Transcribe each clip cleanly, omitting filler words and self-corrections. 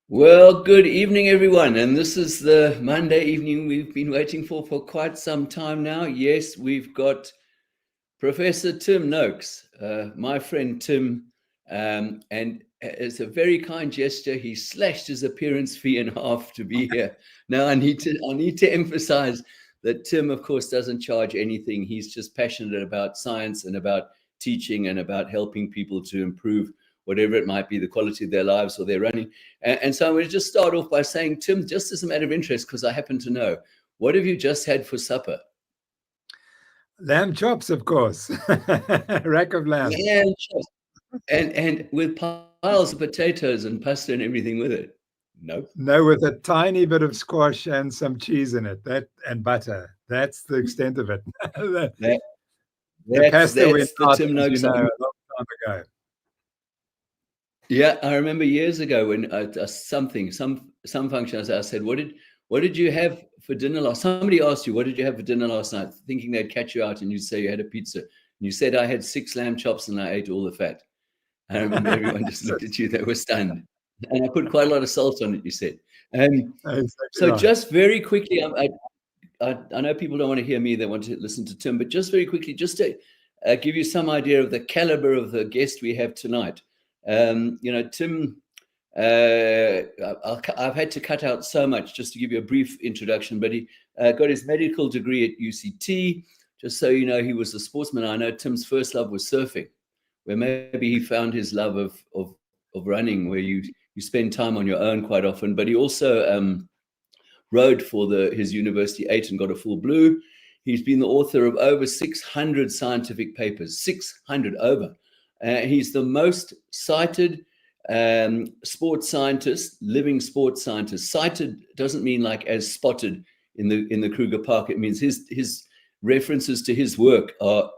Well, good evening, everyone. And this is the Monday evening we've been waiting for quite some time now. Yes, we've got Professor Tim Noakes, my friend Tim, and as a very kind gesture, he slashed his appearance fee in half to be here. Now, I need to emphasize that Tim, of course, doesn't charge anything. He's just passionate about science and about teaching and about helping people to improve whatever it might be, the quality of their lives or their running. And so I'm going to just start off by saying, Tim, just as a matter of interest, because I happen to know, what have you just had for supper? Lamb chops, of course. Rack of lamb. Lamb chops. And with piles of potatoes and pasta and everything with it. Nope. No, with a tiny bit of squash and some cheese in it. That and butter. That's the extent of it. the, That, the pasta went that's the out, Tim as you Noakes. know, a long time ago. Yeah, I remember years ago when some function I said, what did you have for dinner last? Somebody asked you, what did you have for dinner last night? Thinking they'd catch you out, and you'd say you had a pizza. And you said I had 6 lamb chops and I ate all the fat. I remember everyone just looked at you; they were stunned. And I put quite a lot of salt on it. You said. Exactly So right. just very quickly, I know people don't want to hear me; they want to listen to Tim. But just very quickly, just to give you some idea of the caliber of the guest we have tonight. Tim, I've had to cut out so much just to give you a brief introduction. But he got his medical degree at UCT. Just so you know, he was a sportsman. I know Tim's first love was surfing, where maybe he found his love of running, where you spend time on your own quite often. But he also rode for his University 8 and got a full blue. He's been the author of over 600 scientific papers, 600 over. He's the most cited sports scientist, living sports scientist. Cited doesn't mean like as spotted in the Kruger Park. It means his references to his work are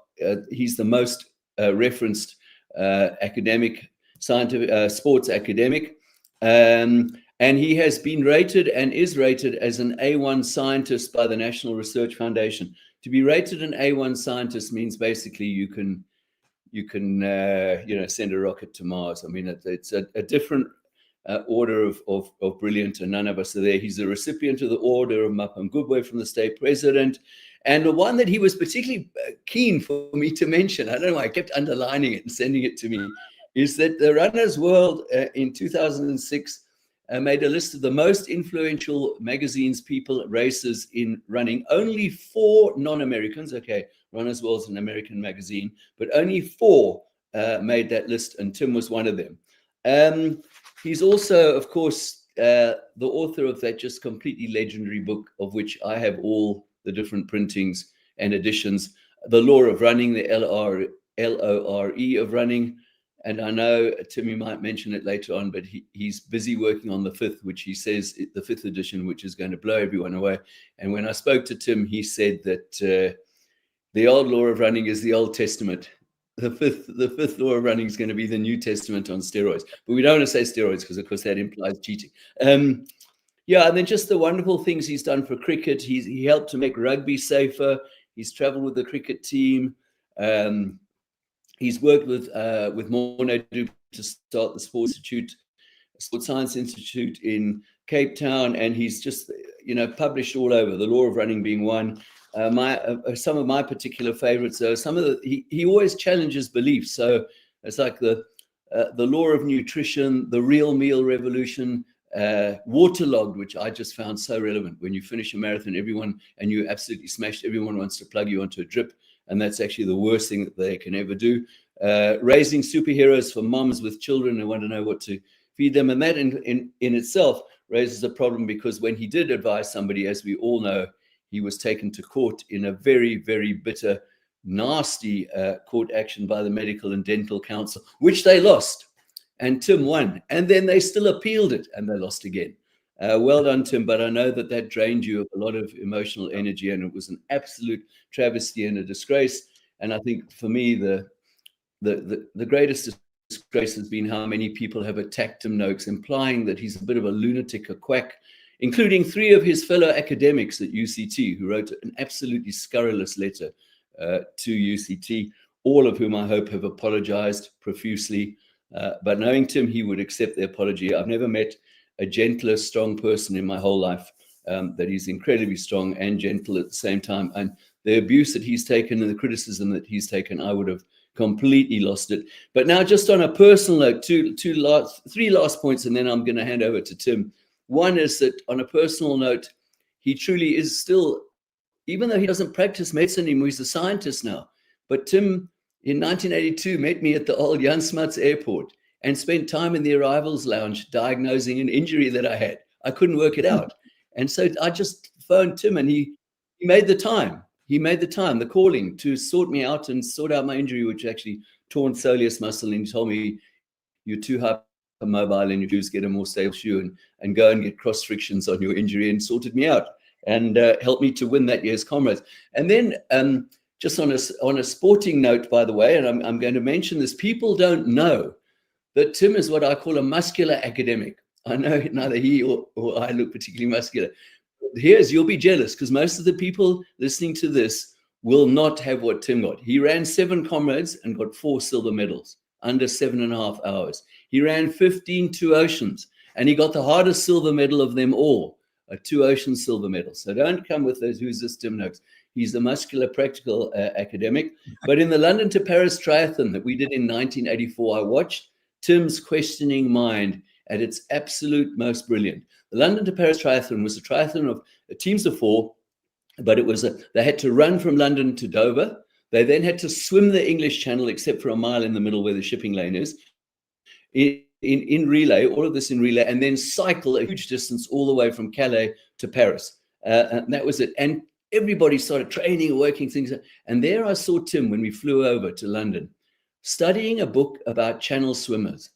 he's the most referenced academic, scientific, sports academic. And he has been rated and is rated as an A1 scientist by the National Research Foundation. To be rated an A1 scientist means basically you can send a rocket to Mars. I mean, it's a different order of brilliant, and none of us are there. He's a recipient of the Order of Mapungubwe from the state president. And the one that he was particularly keen for me to mention, I don't know why I kept underlining it and sending it to me, is that the Runner's World in 2006 made a list of the most influential magazines, people, races in running. Only 4 non-Americans, okay, Runner's World is an American magazine, but only 4 made that list, and Tim was one of them. He's also, of course, the author of that just completely legendary book, of which I have all the different printings and editions, The Law of Running, the LORE of running. And I know Tim, you might mention it later on, but he's busy working on the 5th, which he says the 5th edition, which is going to blow everyone away. And when I spoke to Tim, he said that the old law of running is the Old Testament. The fifth law of running is going to be the New Testament on steroids. But we don't want to say steroids because, of course, that implies cheating. Yeah, and then just the wonderful things he's done for cricket. He helped to make rugby safer. He's traveled with the cricket team. He's worked with Morne to start the Sports Science Institute in Cape Town, and he's just published all over. The Law of Running being one. Some of my particular favorites are he always challenges beliefs. So it's like the Law of Nutrition, the Real Meal Revolution, Waterlogged, which I just found so relevant. When you finish a marathon, and you absolutely smashed, everyone wants to plug you onto a drip. And that's actually the worst thing that they can ever do. Raising superheroes for moms with children who want to know what to feed them. And that in itself raises a problem, because when he did advise somebody, as we all know, he was taken to court in a very, very bitter, nasty court action by the Medical and Dental Council, which they lost. And Tim won. And then they still appealed it, and they lost again. Well done, Tim, but I know that drained you of a lot of emotional energy, and it was an absolute travesty and a disgrace. And I think for me, the greatest disgrace has been how many people have attacked Tim Noakes, implying that he's a bit of a lunatic, a quack, including 3 of his fellow academics at UCT, who wrote an absolutely scurrilous letter to UCT, all of whom I hope have apologized profusely. But knowing Tim, he would accept the apology. I've never met a gentler, strong person in my whole life. That he's incredibly strong and gentle at the same time. And the abuse that he's taken and the criticism that he's taken, I would have completely lost it. But now, just on a personal note, three last points, and then I'm going to hand over to Tim. One is that on a personal note, he truly is still, even though he doesn't practice medicine anymore, he's a scientist now. But Tim, in 1982, met me at the old Jan Smuts airport and spent time in the arrivals lounge diagnosing an injury that I had. I couldn't work it out. And so I just phoned Tim, and he made the time. He made the time, the calling, to sort me out and sort out my injury, which actually torn soleus muscle. And he told me, you're too hypermobile in your shoes, get a more stable shoe and go and get cross frictions on your injury, and sorted me out and helped me to win that year's Comrades. And then just on a sporting note, by the way, and I'm going to mention this, people don't know that Tim is what I call a muscular academic. I know neither he or I look particularly muscular. You'll be jealous, because most of the people listening to this will not have what Tim got. He ran 7 Comrades and got 4 silver medals under 7.5 hours. He ran 15 Two Oceans, and he got the hardest silver medal of them all, a Two Oceans silver medal. So don't come with those, who's this Tim Noakes? He's a muscular practical academic. But in the London to Paris triathlon that we did in 1984, I watched Tim's questioning mind at its absolute most brilliant. The London to Paris triathlon was a triathlon of teams of 4, but it was they had to run from London to Dover. They then had to swim the English Channel, except for a mile in the middle where the shipping lane is, in relay, all of this in relay, and then cycle a huge distance all the way from Calais to Paris. And that was it. And everybody started training, working things. And there I saw Tim, when we flew over to London, studying a book about channel swimmers.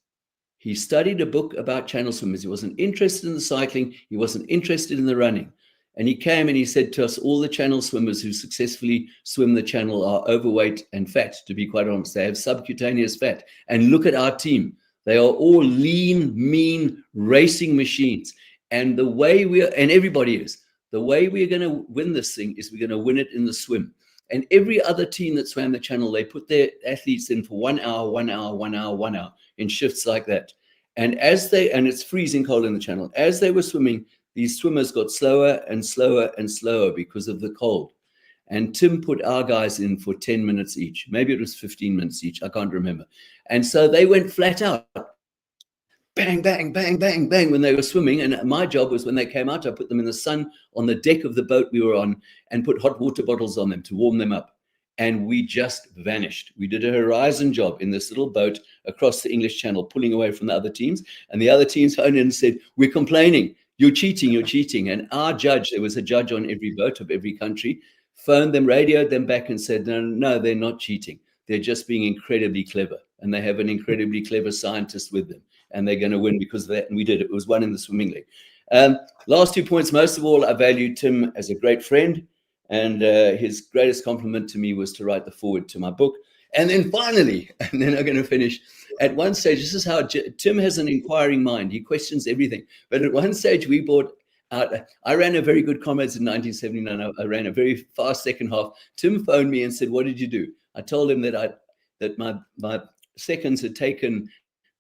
He studied a book about channel swimmers. He wasn't interested in the cycling. He wasn't interested in the running. And he came and he said to us, all the channel swimmers who successfully swim the channel are overweight and fat, to be quite honest. They have subcutaneous fat. And look at our team. They are all lean, mean, racing machines. And the way and everybody is, the way we're going to win this thing is we're going to win it in the swim. And every other team that swam the channel, they put their athletes in for 1 hour, 1 hour, 1 hour, 1 hour in shifts like that. And and it's freezing cold in the channel. As they were swimming, these swimmers got slower and slower and slower because of the cold. And Tim put our guys in for 10 minutes each. Maybe it was 15 minutes each. I can't remember. And so they went flat out. Bang, bang, bang, bang, bang, when they were swimming. And my job was, when they came out, I put them in the sun on the deck of the boat we were on and put hot water bottles on them to warm them up. And we just vanished. We did a horizon job in this little boat across the English Channel, pulling away from the other teams. And the other teams phoned in and said, we're complaining. You're cheating, you're cheating. And our judge, there was a judge on every boat of every country, phoned them, radioed them back and said, no, they're not cheating. They're just being incredibly clever. And they have an incredibly clever scientist with them. And they're going to win because of that. And we did. It was won in the swimming league. Last 2 points. Most of all, I value Tim as a great friend. And his greatest compliment to me was to write the foreword to my book. And then finally, and then I'm going to finish, at one stage, this is how Tim has an inquiring mind. He questions everything. But at one stage, we bought out, I ran a very good Comrades in 1979. I ran a very fast second half. Tim phoned me and said, what did you do? I told him that my seconds had taken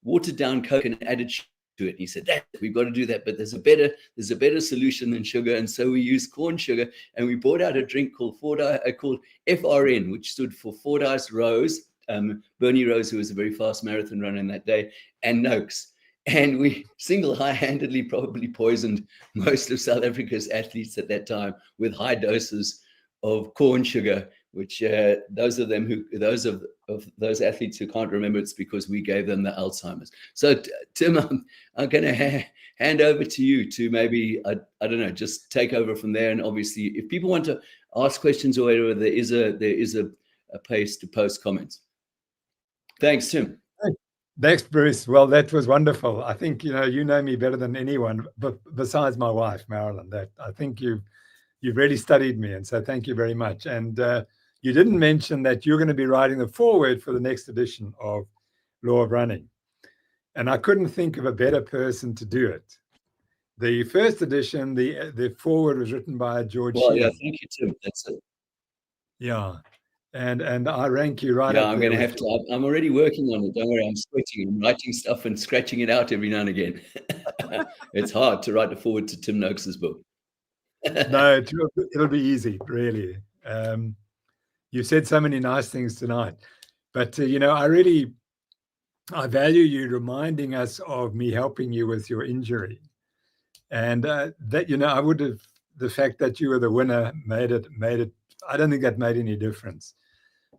watered down Coke and added to it. He said, we've got to do that, but there's a better solution than sugar. And so we used corn sugar, and we brought out a drink called FRN, which stood for Fordyce Rose, Bernie Rose, who was a very fast marathon runner in that day, and Noakes. And we single-handedly probably poisoned most of South Africa's athletes at that time with high doses of corn sugar, which those of those athletes who can't remember, it's because we gave them the Alzheimer's. So Tim, I'm going to hand over to you to maybe, I don't know, just take over from there. And obviously, if people want to ask questions or whatever, there is a place to post comments. Thanks, Tim. Thanks, Bruce. Well, that was wonderful. I think you know me better than anyone, but besides my wife, Marilyn. That I think you've really studied me, and so thank you very much. And you didn't mention that you're going to be writing the foreword for the next edition of Law of Running. And I couldn't think of a better person to do it. The first edition, the foreword was written by George Well, Sheehan. yeah, thank you, Tim. That's it. Yeah. and I rank you right Yeah, up I'm there going to with have to. I'm already working on it. Don't worry, I'm sweating. I'm writing stuff and scratching it out every now and again. It's hard to write a forward to Tim Noakes's book. No, it'll be easy, really. You've said so many nice things tonight, but you know, I value you reminding us of me helping you with your injury, and that, you know, I would have, the fact that you were the winner made it. I don't think that made any difference.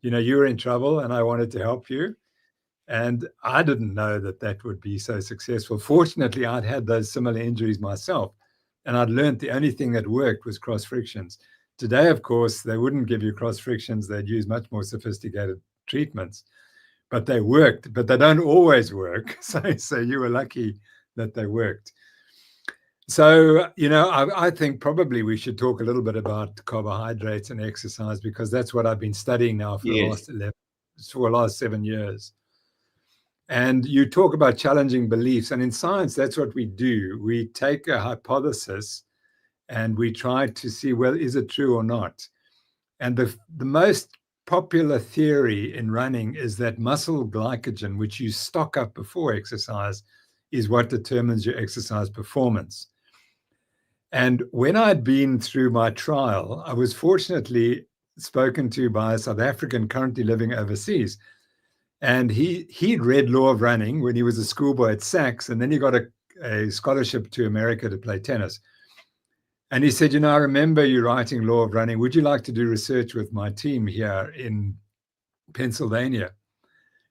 You know, you were in trouble, and I wanted to help you, and I didn't know that that would be so successful. Fortunately, I'd had those similar injuries myself, and I'd learned the only thing that worked was cross frictions. Today, of course, they wouldn't give you cross frictions. They'd use much more sophisticated treatments, but they worked, but they don't always work. So you were lucky that they worked. So, you know, I think probably we should talk a little bit about carbohydrates and exercise, because that's what I've been studying now for Yes. the last 7 years. And you talk about challenging beliefs. And in science, that's what we do. We take a hypothesis and we try to see, well, is it true or not? And the most popular theory in running is that muscle glycogen, which you stock up before exercise, is what determines your exercise performance. And when I'd been through my trial, I was fortunately spoken to by a South African currently living overseas. And he'd read Law of Running when he was a schoolboy at Saks, and then he got a scholarship to America to play tennis. And he said, you know, I remember you writing Law of Running. Would you like to do research with my team here in Pennsylvania?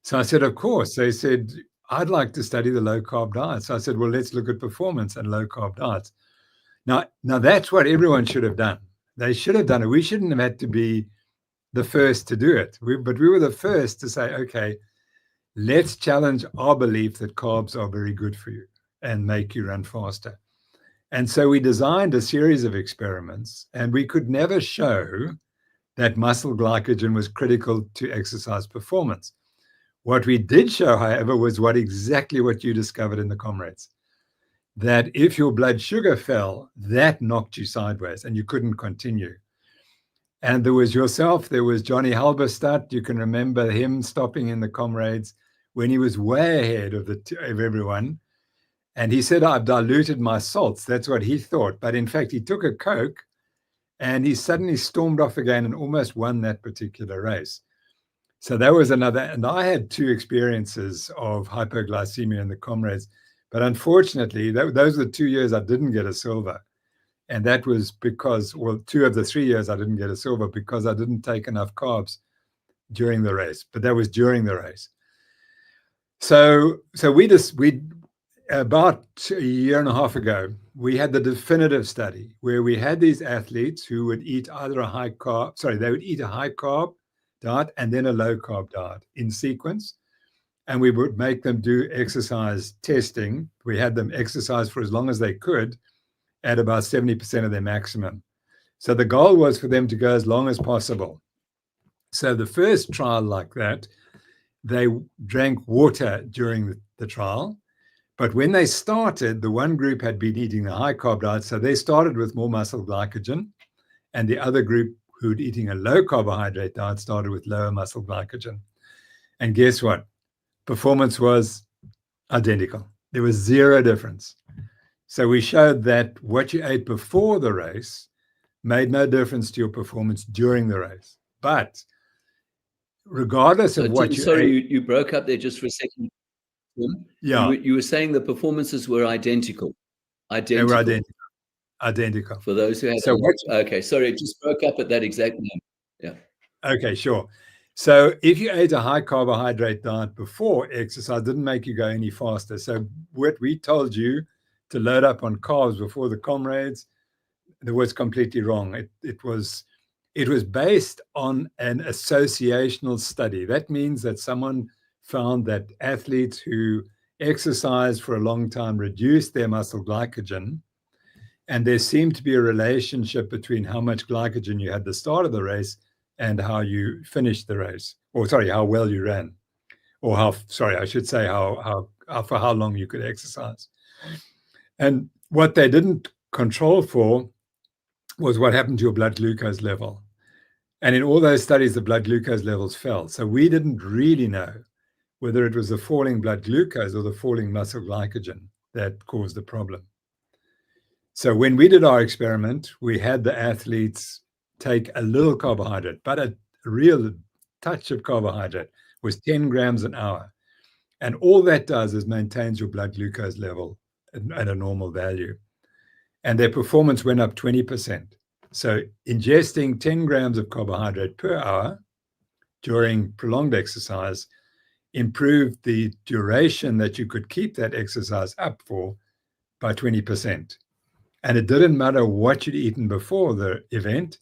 So I said, of course. They said, I'd like to study the low carb diet. So I said, well, let's look at performance and low carb diets. Now that's what everyone should have done. They should have done it. We shouldn't have had to be the first to do it. But we were the first to say, okay, let's challenge our belief that carbs are very good for you and make you run faster. And so we designed a series of experiments, and we could never show that muscle glycogen was critical to exercise performance. What we did show, however, was exactly what you discovered in the Comrades, that if your blood sugar fell, that knocked you sideways and you couldn't continue. And there was yourself, there was Johnny Halberstadt. You can remember him stopping in the Comrades when he was way ahead of everyone. And he said, I've diluted my salts. That's what he thought. But in fact, he took a Coke and he suddenly stormed off again and almost won that particular race. So that was another. And I had 2 experiences of hypoglycemia in the Comrades. But unfortunately, those were the 2 years I didn't get a silver. And that was because, well, 2 of the 3 years I didn't get a silver because I didn't take enough carbs during the race. But that was during the race. So we about a year and a half ago, we had the definitive study where we had these athletes who would eat either they would eat a high carb diet and then a low carb diet in sequence. And we would make them do exercise testing. We had them exercise for as long as they could at about 70% of their maximum. So the goal was for them to go as long as possible. So the first trial like that, they drank water during the trial. But when they started, the one group had been eating the high carb diet. So they started with more muscle glycogen. And the other group who'd eating a low carbohydrate diet started with lower muscle glycogen. And guess what? Performance was identical. There was 0 difference. So we showed that what you ate before the race made no difference to your performance during the race. But regardless of what you ate, you broke up there just for a second. Yeah. You were saying the performances were identical. They were identical. For those who had. So okay, sorry, it just broke up at that exact moment. Yeah. Okay, sure. So if you ate a high carbohydrate diet before exercise, didn't make you go any faster. So what we told you to load up on carbs before the Comrades, that was completely wrong. It was based on an associational study. That means that someone found that athletes who exercised for a long time reduced their muscle glycogen, and there seemed to be a relationship between how much glycogen you had at the start of the race and how you finished the race, or sorry, how well you ran, or I should say how for how long you could exercise. And what they didn't control for was what happened to your blood glucose level. And in all those studies, the blood glucose levels fell. So we didn't really know whether it was the falling blood glucose or the falling muscle glycogen that caused the problem. So when we did our experiment, we had the athletes take a little carbohydrate, but a real touch of carbohydrate was 10 grams an hour. And all that does is maintains your blood glucose level at a normal value. And their performance went up 20%. So ingesting 10 grams of carbohydrate per hour during prolonged exercise improved the duration that you could keep that exercise up for by 20%. And it didn't matter what you'd eaten before the event,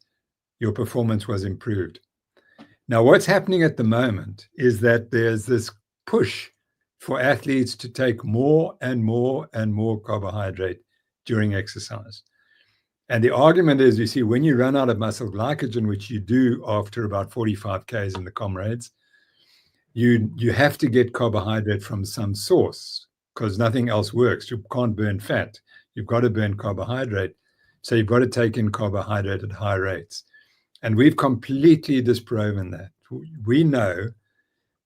your performance was improved. Now, what's happening at the moment is that there's this push for athletes to take more and more and more carbohydrate during exercise. And the argument is, you see, when you run out of muscle glycogen, which you do after about 45 Ks in the comrades, you have to get carbohydrate from some source because nothing else works. You can't burn fat. You've got to burn carbohydrate. So you've got to take in carbohydrate at high rates. And we've completely disproven that. We know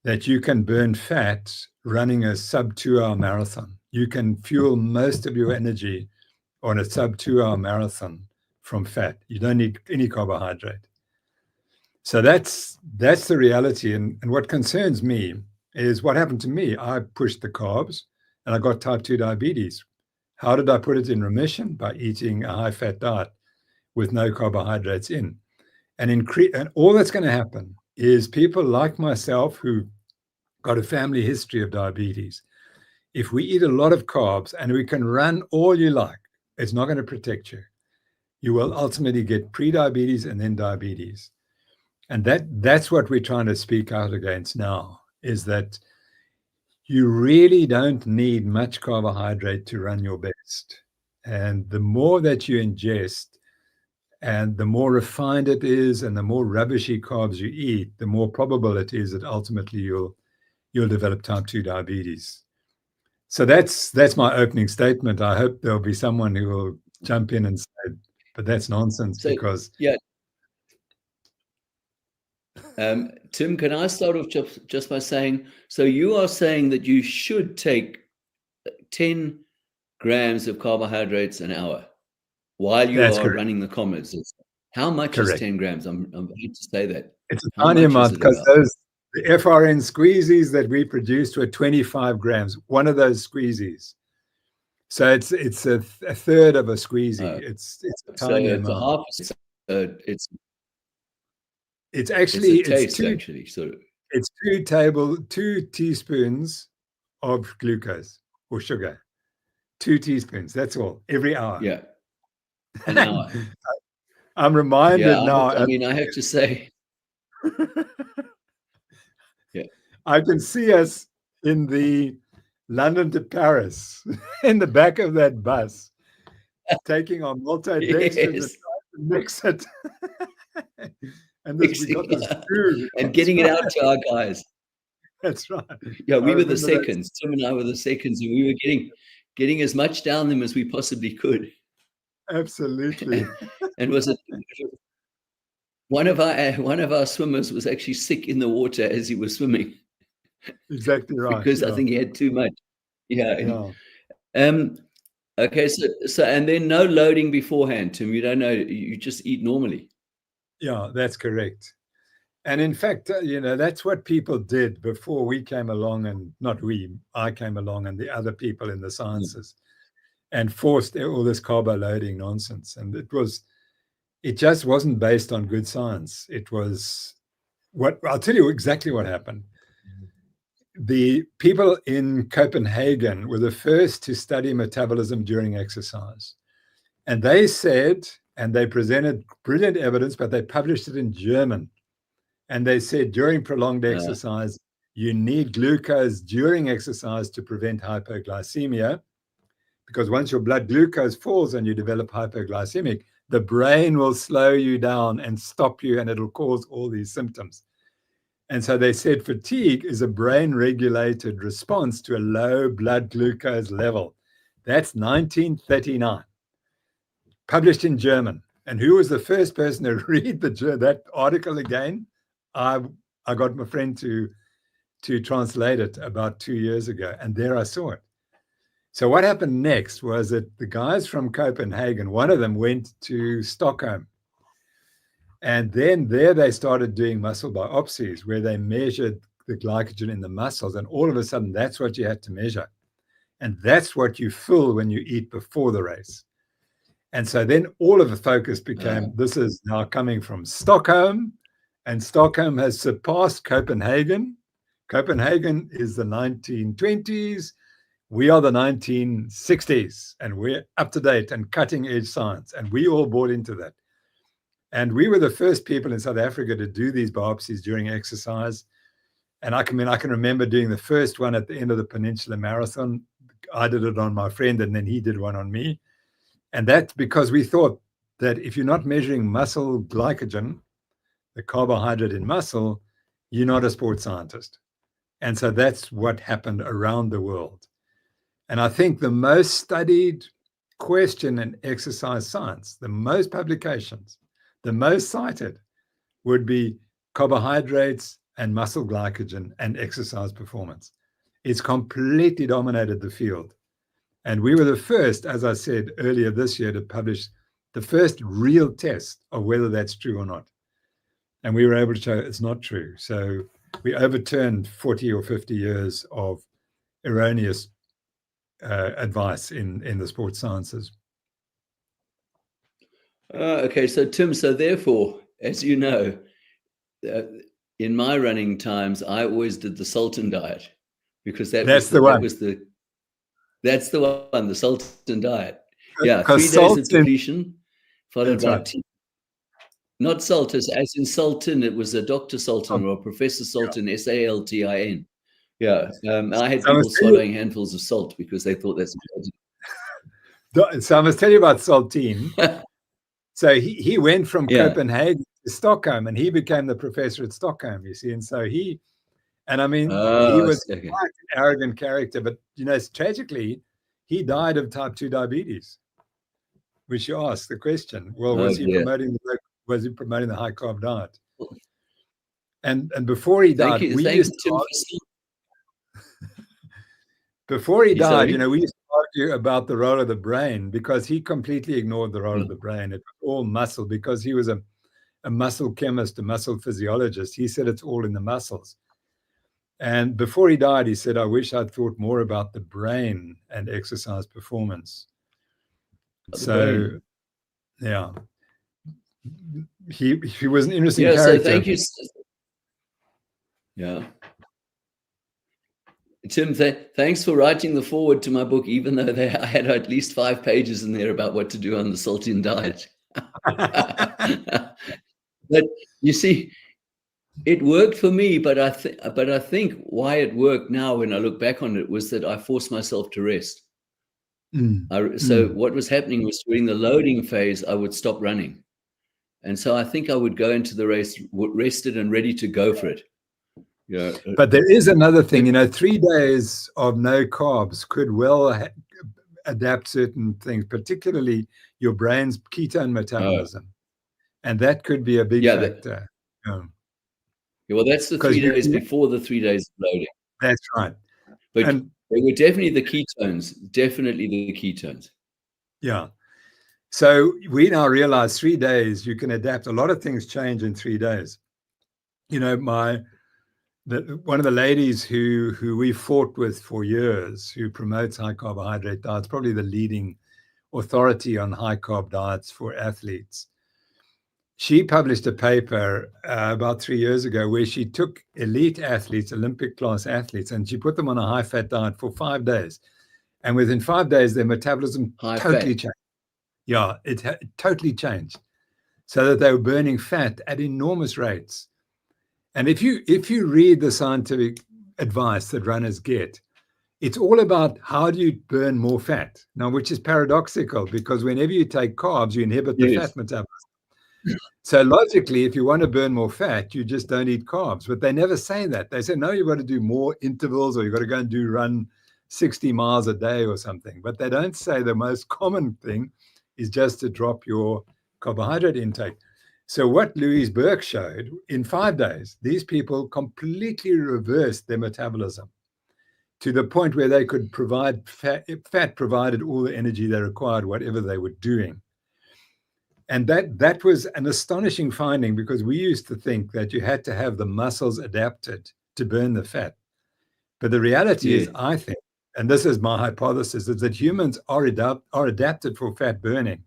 that you can burn fat running a sub 2-hour marathon. You can fuel most of your energy on a sub 2-hour marathon from fat. You don't need any carbohydrate. So that's the reality. And what concerns me is what happened to me. I pushed the carbs and I got type 2 diabetes. How did I put it in remission? By eating a high-fat diet with no carbohydrates in. And all that's going to happen is people like myself who got a family history of diabetes, if we eat a lot of carbs and we can run all you like, it's not going to protect you. You will ultimately get pre-diabetes and then diabetes. And that's what we're trying to speak out against now, is that you really don't need much carbohydrate to run your best. And the more that you ingest and the more refined it is and the more rubbishy carbs you eat, the more probable it is that ultimately you'll develop type 2 diabetes. So that's my opening statement. I hope there'll be someone who will jump in and say, but that's nonsense because... Yeah. Tim, can I start off just by saying, so you are saying that you should take 10 grams of carbohydrates an hour while you are running the comrades. How much is 10 grams? I'm hate to say that. It's a tiny amount because the FRN squeezies that we produced were 25 grams, one of those squeezies. So it's a third of a squeezie. It's a tiny amount. It's actually it's 2 teaspoons of glucose or sugar. 2 teaspoons. That's all every hour. Yeah, an hour. I'm reminded now. I mean, I have to say, yeah, I can see us in the London to Paris in the back of that bus, taking our multidextrins and trying to mix it. And we got this food and getting it out to our guys. That's right. Yeah, we were the seconds. Tim and I were the seconds, and we were getting as much down them as we possibly could. Absolutely. And was it one of our swimmers was actually sick in the water as he was swimming. Exactly right. Because I think he had too much. Yeah. Okay. So and then no loading beforehand, Tim. You don't know. You just eat normally. Yeah, that's correct. And in fact, that's what people did before we came along, and I came along and the other people in the sciences and forced all this carbo loading nonsense. And it just wasn't based on good science. It was I'll tell you exactly what happened. The people in Copenhagen were the first to study metabolism during exercise. And they said, and they presented brilliant evidence, but they published it in German. And they said during prolonged exercise, you need glucose during exercise to prevent hypoglycemia, because once your blood glucose falls and you develop hypoglycemic, the brain will slow you down and stop you, and it'll cause all these symptoms. And so they said fatigue is a brain-regulated response to a low blood glucose level. That's 1939. Published in German. And who was the first person to read that article again? I got my friend to translate it about 2 years ago, and there I saw it. So what happened next was that the guys from Copenhagen, one of them went to Stockholm. And then there they started doing muscle biopsies where they measured the glycogen in the muscles. And all of a sudden, that's what you had to measure. And that's what you fill when you eat before the race. And so then all of the focus became, this is now coming from Stockholm, and Stockholm has surpassed Copenhagen. Copenhagen is the 1920s. We are the 1960s, and we're up to date and cutting edge science. And we all bought into that. And we were the first people in South Africa to do these biopsies during exercise. And I can remember doing the first one at the end of the Peninsula Marathon. I did it on my friend, and then he did one on me. And that's because we thought that if you're not measuring muscle glycogen, the carbohydrate in muscle, you're not a sports scientist. And so that's what happened around the world. And I think the most studied question in exercise science, the most publications, the most cited would be carbohydrates and muscle glycogen and exercise performance. It's completely dominated the field. And we were the first, as I said earlier this year, to publish the first real test of whether that's true or not. And we were able to show it's not true. So we overturned 40 or 50 years of erroneous advice in the sports sciences. Okay, so Tim, so therefore, as you know, in my running times, I always did the Sultan diet because that's the one, the Sultan diet. Yeah, 3 days of depletion, followed by not Sultan, as in Sultan. It was a Dr. Sultan or Professor Sultan, Saltin. Yeah, I had people swallowing handfuls of salt because they thought that's important. So I must tell you about Saltin. So he went from Copenhagen to Stockholm, and he became the professor at Stockholm, you see. And so he was quite an arrogant character, but, tragically, he died of type 2 diabetes, which you ask the question, well, was he promoting the high carb diet? And before he died, we used to argue about the role of the brain, because he completely ignored the role of the brain. It was all muscle, because he was a muscle chemist, a muscle physiologist. He said it's all in the muscles. And before he died, he said, I wish I'd thought more about the brain and exercise performance. So, yeah, he was an interesting character. So thank you. Yeah. Tim, thanks for writing the foreword to my book, even though I had at least 5 pages in there about what to do on the Sultan diet. But you see, it worked for me, but I think why it worked now when I look back on it was that I forced myself to rest. So what was happening was during the loading phase, I would stop running. And so I think I would go into the race rested and ready to go for it. Yeah. But there is another thing, 3 days of no carbs could well adapt certain things, particularly your brain's ketone metabolism. And that could be a big factor. Well, that's the 3 days before the 3 days of loading. That's right. But they were definitely the ketones. Yeah. So we now realize 3 days you can adapt. A lot of things change in 3 days. One of the ladies who we fought with for years, who promotes high carbohydrate diets, probably the leading authority on high carb diets for athletes. She published a paper about 3 years ago where she took elite athletes, Olympic class athletes, and she put them on a high fat diet for 5 days. And within 5 days, their metabolism totally changed. Yeah, it totally changed, so that they were burning fat at enormous rates. And if you read the scientific advice that runners get, it's all about how do you burn more fat. Now, which is paradoxical, because whenever you take carbs, you inhibit the fat metabolism. So logically, if you want to burn more fat, you just don't eat carbs. But they never say that. They say, no, you've got to do more intervals, or you've got to go and run 60 miles a day or something. But they don't say the most common thing is just to drop your carbohydrate intake. So what Louise Burke showed, in 5 days, these people completely reversed their metabolism to the point where they could provide fat provided all the energy they required, whatever they were doing. And that was an astonishing finding, because we used to think that you had to have the muscles adapted to burn the fat. But the reality is, I think, and this is my hypothesis, is that humans are adapted for fat burning.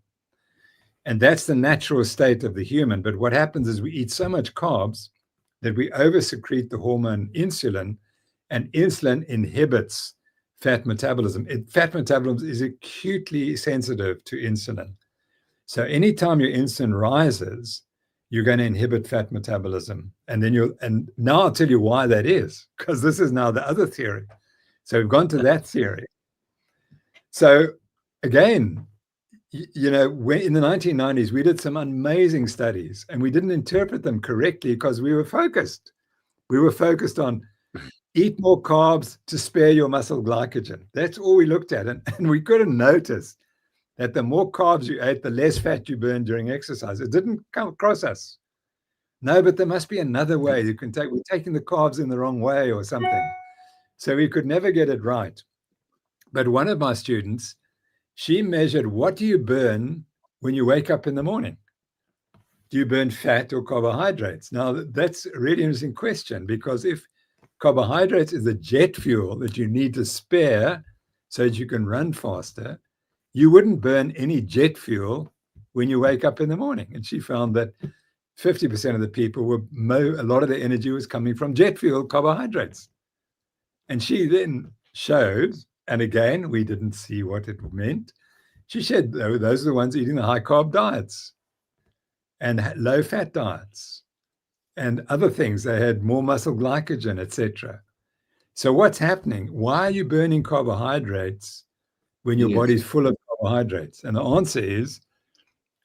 And that's the natural state of the human. But what happens is we eat so much carbs that we oversecrete the hormone insulin, and insulin inhibits fat metabolism. Fat metabolism is acutely sensitive to insulin. So anytime your insulin rises, you're going to inhibit fat metabolism. And now I'll tell you why that is, because this is now the other theory. So we've gone to that theory. So again, when in the 1990s, we did some amazing studies, and we didn't interpret them correctly because we were focused. We were focused on eat more carbs to spare your muscle glycogen. That's all we looked at. And we couldn't notice that the more carbs you ate, the less fat you burned during exercise. It didn't come across us. No, but there must be another way you can take. We're taking the carbs in the wrong way or something. So we could never get it right. But one of my students, she measured, what do you burn when you wake up in the morning? Do you burn fat or carbohydrates? Now, that's a really interesting question, because if carbohydrates is the jet fuel that you need to spare so that you can run faster, you wouldn't burn any jet fuel when you wake up in the morning. And she found that 50% of the people a lot of their energy was coming from jet fuel carbohydrates. And she then showed, and again, we didn't see what it meant. She said, those are the ones eating the high carb diets and low fat diets and other things. They had more muscle glycogen, etc. So what's happening? Why are you burning carbohydrates when your body's full of carbohydrates? And the answer is,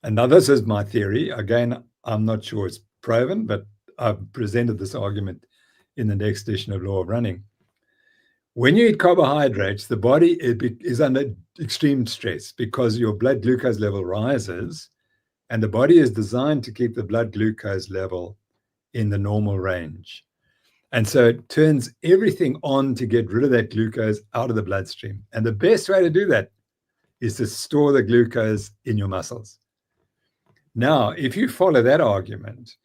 and now this is my theory. Again, I'm not sure it's proven, but I've presented this argument in the next edition of Law of Running. When you eat carbohydrates, the body is under extreme stress because your blood glucose level rises, and the body is designed to keep the blood glucose level in the normal range. And so it turns everything on to get rid of that glucose out of the bloodstream. And the best way to do that is to store the glucose in your muscles. Now, if you follow that argument,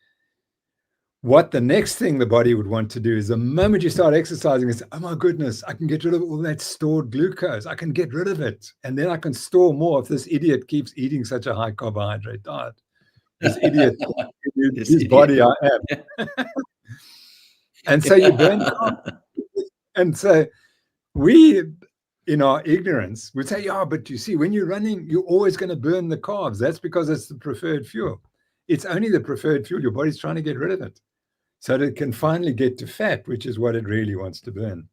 what the next thing the body would want to do is the moment you start exercising, is, oh my goodness, I can get rid of all that stored glucose. I can get rid of it. And then I can store more if this idiot keeps eating such a high carbohydrate diet. This idiot, this body I am. And so you burn carbs. And so we, in our ignorance, would say, yeah, but you see, when you're running, you're always going to burn the carbs. That's because it's the preferred fuel. It's only the preferred fuel. Your body's trying to get rid of it so that it can finally get to fat, which is what it really wants to burn.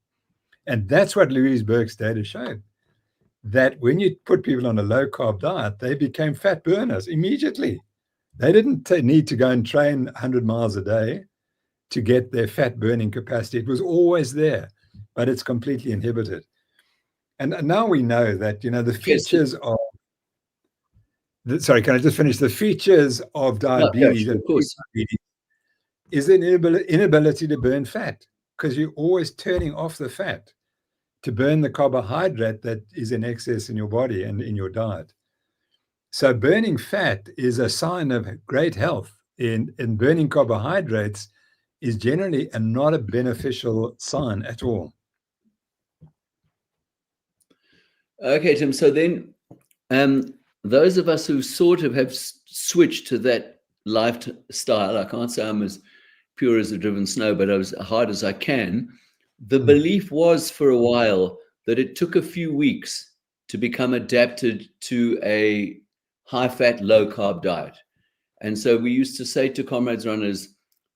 And that's what Louise Burke's data showed, that when you put people on a low-carb diet, they became fat burners immediately. They didn't need to go and train 100 miles a day to get their fat-burning capacity. It was always there, but it's completely inhibited. And now we know that, the features of... Sorry, can I just finish? The features of diabetes, of course, is an inability to burn fat, because you're always turning off the fat to burn the carbohydrate that is in excess in your body and in your diet. So burning fat is a sign of great health. In burning carbohydrates is generally not a beneficial sign at all. Okay, Tim. So then, those of us who sort of have switched to that lifestyle, I can't say I'm as pure as a driven snow, but as hard as I can. The belief was for a while that it took a few weeks to become adapted to a high-fat, low-carb diet. And so we used to say to comrades runners,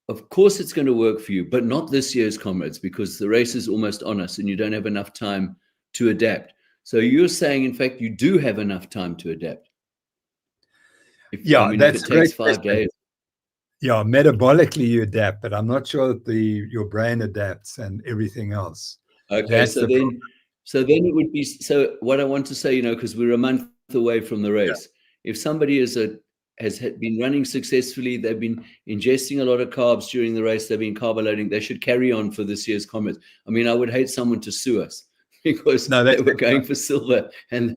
of course it's going to work for you, but not this year's comrades, because the race is almost on us and you don't have enough time to adapt. So you're saying, in fact, you do have enough time to adapt. That's if it takes 5 days. Yeah, metabolically you adapt, but I'm not sure that your brain adapts and everything else. Okay, so then it would be, so what I want to say, because we're a month away from the race. Yeah. If somebody is a been running successfully. They've been ingesting a lot of carbs during the race. They've been carb loading. They should carry on for this year's Comets. I mean, I would hate someone to sue us because they were going for silver. And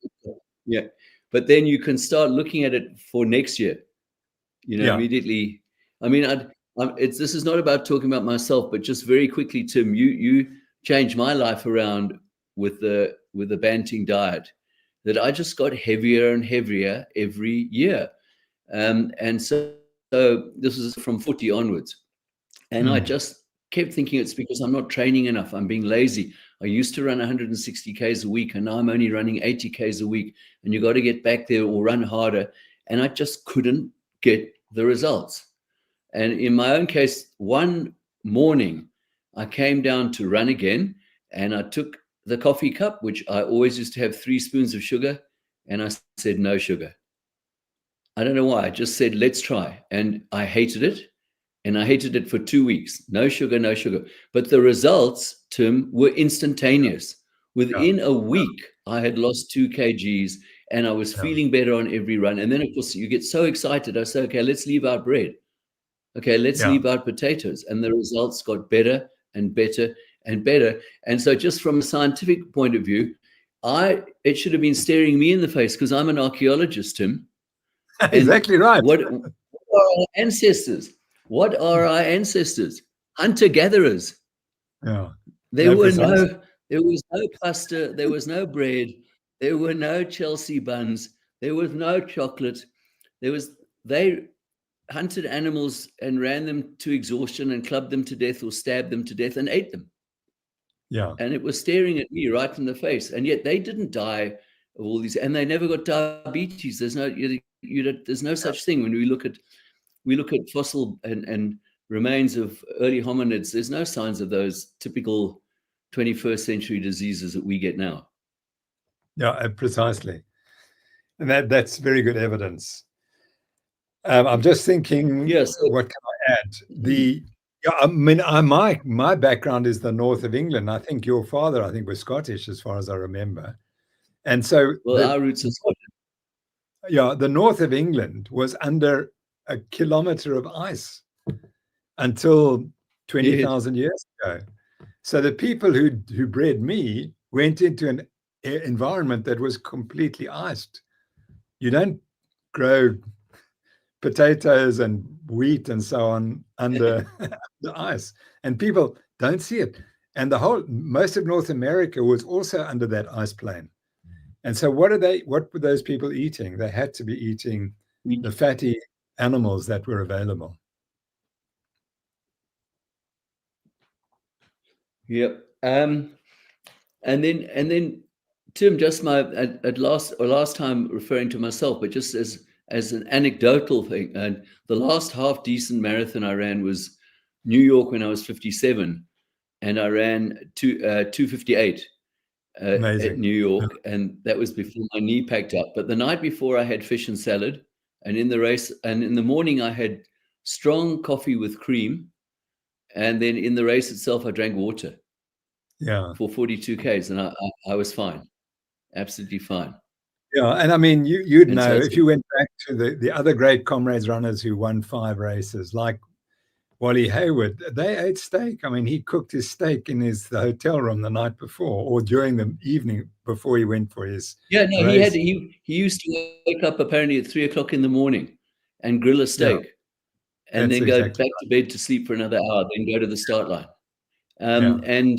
yeah, but then you can start looking at it for next year, immediately. I mean, this is not about talking about myself, but just very quickly, Tim, you changed my life around with the Banting diet, that I just got heavier and heavier every year. And so this is from 40 onwards. And I just kept thinking it's because I'm not training enough. I'm being lazy. I used to run 160 Ks a week, and now I'm only running 80 Ks a week. And you got to get back there or run harder. And I just couldn't get the results. And in my own case, one morning, I came down to run again, and I took the coffee cup, which I always used to have 3 spoons of sugar, and I said, no sugar. I don't know why. I just said, let's try. And I hated it. And I hated it for 2 weeks. No sugar, no sugar. But the results, Tim, were instantaneous. Within a week, I had lost 2 kgs and I was feeling better on every run. And then, of course, you get so excited. I say, okay, let's leave out bread. Okay, let's leave out potatoes. And the results got better and better and better. And so just from a scientific point of view, it should have been staring me in the face, because I'm an archaeologist, Tim. Exactly right. What are our ancestors? What are our ancestors? Hunter-gatherers. Yeah. There was no pasta, there was no bread, there were no Chelsea buns, there was no chocolate. They hunted animals and ran them to exhaustion and clubbed them to death or stabbed them to death and ate them. Yeah. And it was staring at me right in the face. And yet they didn't die of all these, and they never got diabetes. There's no such thing. When we look at fossil and remains of early hominids, there's no signs of those typical 21st century diseases that we get now. Yeah, precisely. And that's very good evidence. I'm just thinking, what can I add? I mean, my background is the north of England. I think your father, was Scottish, as far as I remember. And so, our roots are Scottish. Yeah, the north of England was under a kilometer of ice until 20,000 years ago. So the people who bred me went into an environment that was completely iced. You don't grow potatoes and wheat and so on under the ice, and people don't see it. And most of North America was also under that ice plain. And so what were those people eating? They had to be eating the fatty animals that were available. Yep. And then Tim, just last time referring to myself, but just as an anecdotal thing, and the last half decent marathon I ran was New York when I was 57, and I ran 2:58 at New York, and that was before my knee packed up. But the night before, I had fish and salad, and in the race, and in the morning, I had strong coffee with cream, and then in the race itself, I drank water. Yeah, for 42 Ks, and I was fine, absolutely fine. Yeah, and I mean, you'd know if you went back to the other great comrades runners who won 5 races, like Wally Hayward, they ate steak. I mean, he cooked his steak in the hotel room the night before, or during the evening before he went for his race. He used to wake up apparently at 3 o'clock in the morning and grill a steak, and then go back to bed to sleep for another hour, then go to the start line. And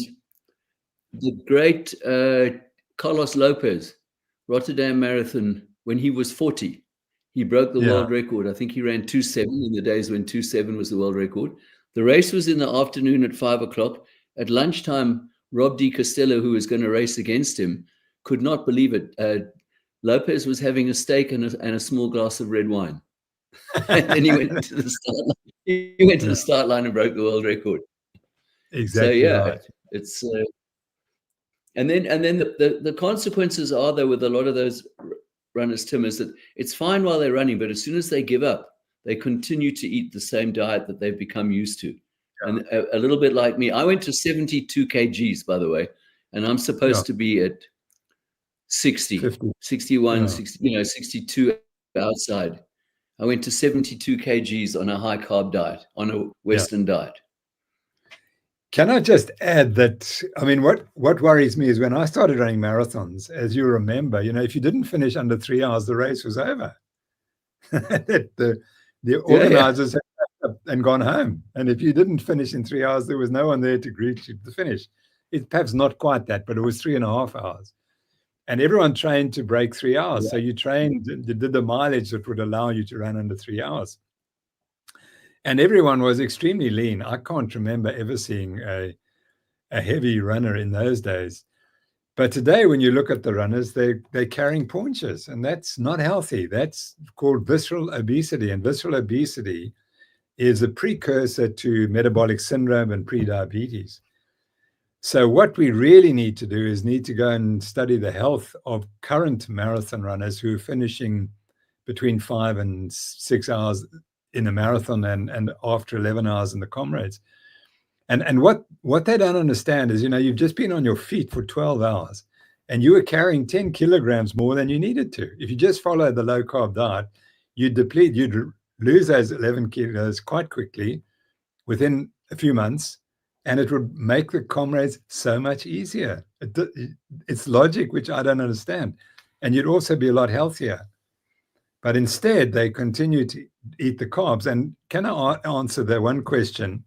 the great Carlos Lopez, Rotterdam Marathon, when he was 40, he broke the world record. I think he ran 2:07 in the days when 2:07 was the world record. The race was in the afternoon at 5 o'clock. At lunchtime, Rob Di Costello, who was going to race against him, could not believe it. Lopez was having a steak and a small glass of red wine. And then he went to the start line. He went to the start line and broke the world record. Exactly. So right. It's and then the consequences are, though, with a lot of those runners, Tim, is that it's fine while they're running, but as soon as they give up, they continue to eat the same diet that they've become used to. And a little bit like me, I went to 72 kgs, by the way, and I'm supposed to be at 60, 50. 61, 60, 62 outside. I went to 72 kgs on a high carb diet, on a Western diet. Can I just add that, I mean, what worries me is when I started running marathons, as you remember, if you didn't finish under 3 hours, the race was over. The organizers had up and gone home. And if you didn't finish in 3 hours, there was no one there to greet you to finish. It's perhaps not quite that, but it was 3.5 hours. And everyone trained to break 3 hours. So you did the mileage that would allow you to run under 3 hours. And everyone was extremely lean. I can't remember ever seeing a heavy runner in those days. But today, when you look at the runners, they're carrying paunches, and that's not healthy. That's called visceral obesity. And visceral obesity is a precursor to metabolic syndrome and pre-diabetes. So what we really need to do is need to go and study the health of current marathon runners who are finishing between 5 and 6 hours in a marathon and after 11 hours in the comrades. And what they don't understand is, you've just been on your feet for 12 hours and you were carrying 10 kilograms more than you needed to. If you just follow the low carb diet, you'd lose those 11 kilos quite quickly within a few months, and it would make the comrades so much easier. It's logic, which I don't understand. And you'd also be a lot healthier. But instead, they continue to eat the carbs. And can I answer the one question?